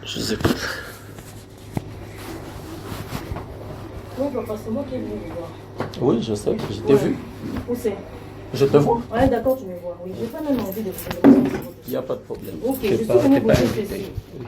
Je vous écoute. Non, papa, c'est moi qui est venu me voir. Oui, je sais, je t'ai vu. Où c'est? Je te vois. Ouais, d'accord, tu me vois. Oui, j'ai pas même envie de vous dire. Il n'y a pas de problème. Ok, je suis venue vous dire ceci.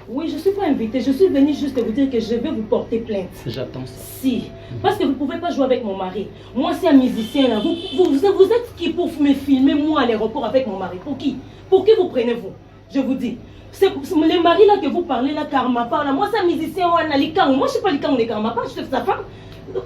Oui, je ne suis pas invitée. Je suis venue juste vous dire que je vais vous porter plainte. J'attends ça. Si. Parce que vous ne pouvez pas jouer avec mon mari. Moi, c'est un musicien là. Vous êtes qui pour me filmer, moi, à l'aéroport avec mon mari? Pour qui? Pour qui vous prenez-vous? Je vous dis. C'est les maris là que vous parlez là, Karma pas là. Moi, c'est un musicien, on a les Moi, je ne suis pas les on est Karma pas. Je suis sa femme.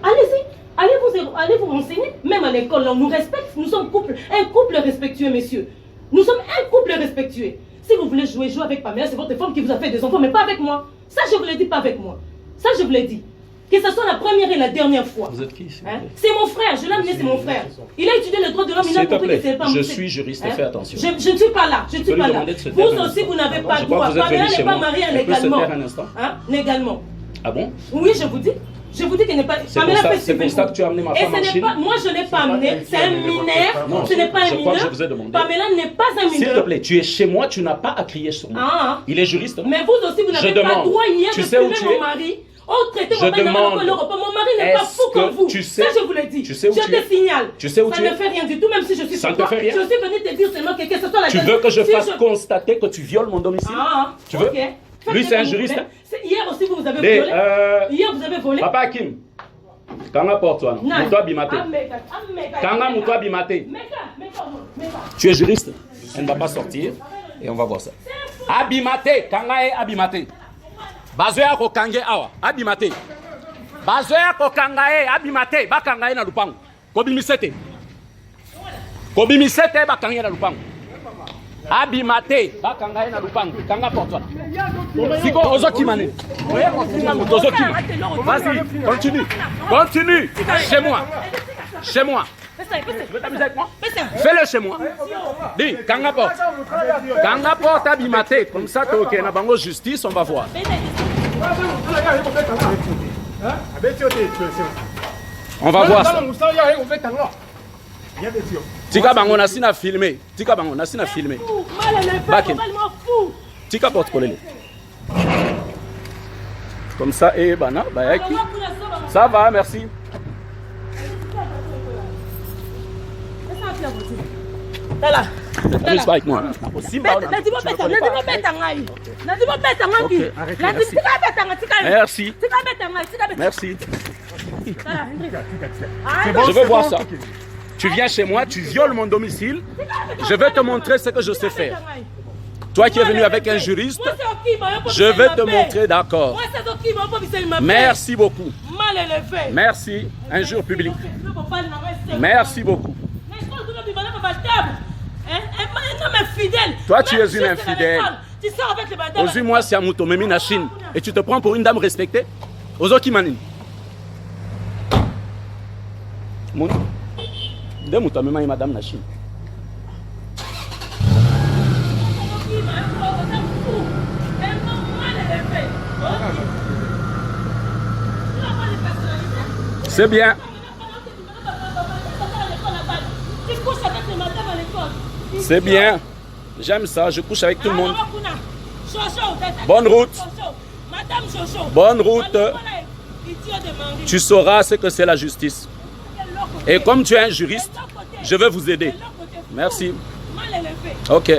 Allez-y. Allez vous renseigner. Même à l'école, on nous respecte. Nous sommes un couple respectueux, messieurs. Nous sommes un couple respectueux. Si vous voulez jouer avec Pamela, c'est votre femme qui vous a fait des enfants, mais pas avec moi. Ça, je vous l'ai dit, pas avec moi. Ça, je vous l'ai dit. Que ce soit la première et la dernière fois. Vous êtes qui? Hein? C'est mon frère, je l'ai amené, c'est mon frère. Il a étudié le droit de l'homme, il a compris que c'est pas je suis juriste, fais attention. Je ne suis pas là, je ne suis pas là. Vous aussi, vous n'avez pas le droit. Pamela n'est pas mariée légalement. Hein? Légalement. Ah bon? Oui, je vous dis. Je vous dis qu'elle n'est pas. C'est pour ça que tu as amené ma femme en Chine. Moi, je ne l'ai pas amené. C'est un mineur. Ce n'est pas un mineur. Je vous ai demandé. Pamela n'est pas un mineur. S'il te plaît, tu es chez moi, tu n'as pas à crier sur moi. Ah. Il est juriste. Mais vous aussi, vous n'avez pas le droit hier de filmer mon mari. Oh, traitez mon mari dans l'Europe. Mon mari n'est pas fou comme vous. Ça, je vous l'ai dit. Je te signale. Tu sais où tu es? Ça ne fait rien du tout, même si je suis sur toi. Je suis venue te dire seulement que ce soit la. Tu veux que je fasse constater que tu violes mon domicile? Tu veux? Lui, c'est un juriste. Hier aussi, vous avez volé. Hier, vous avez volé. Papa Hakim. Kanga porte-toi. Moutoua Bimate. Kanga Moutoua Bimate. Tu es juriste. Elle ne va pas sortir. Et on va voir ça. Abimate. Kanga est Abimate. Bazoya ko kange awa. Abimate. Bazoya ko kanga e Abimate. Ba kanga e na lupango. Kobimisete. Kobimisete ba kanga e na lupango. Abimate. Ba kanga e na lupango. Kanga porte-toi. Siko Ozokimane. Vas-y, continue. Continue. Chez moi. Chez moi. Tu veux t'amuser avec moi? Fais-le chez moi. Dis, Kanga porte. Kanga porte Abimate. Comme ça, tu es ok. Na bango justice, on va voir. On va voir ça. Tika bango na sina filmer. Tika bango na sina filmer. Bakem. Tika porte kolele. Comme ça, et bana, bayaki. Ça va, merci. Là. N'abuse pas avec moi. Merci. Merci. Je veux voir ça. Tu viens chez moi, tu violes mon domicile. Je vais te montrer ce que je sais faire. Toi qui es venu avec un juriste, je vais te montrer, d'accord. Merci beaucoup. Merci. Un jour public. Merci beaucoup. Toi, tu es une infidèle. Aujourd'hui, c'est Amouto, Memi na Chine. Et tu te prends pour une dame respectée? Ozoki Manine. Demouta, Memi, madame na Chine. C'est bien. C'est bien. J'aime ça. Je couche avec tout le monde. Bonne route. Bonne route. Tu sauras ce que c'est la justice. Et comme tu es un juriste, je vais vous aider. Merci. Ok.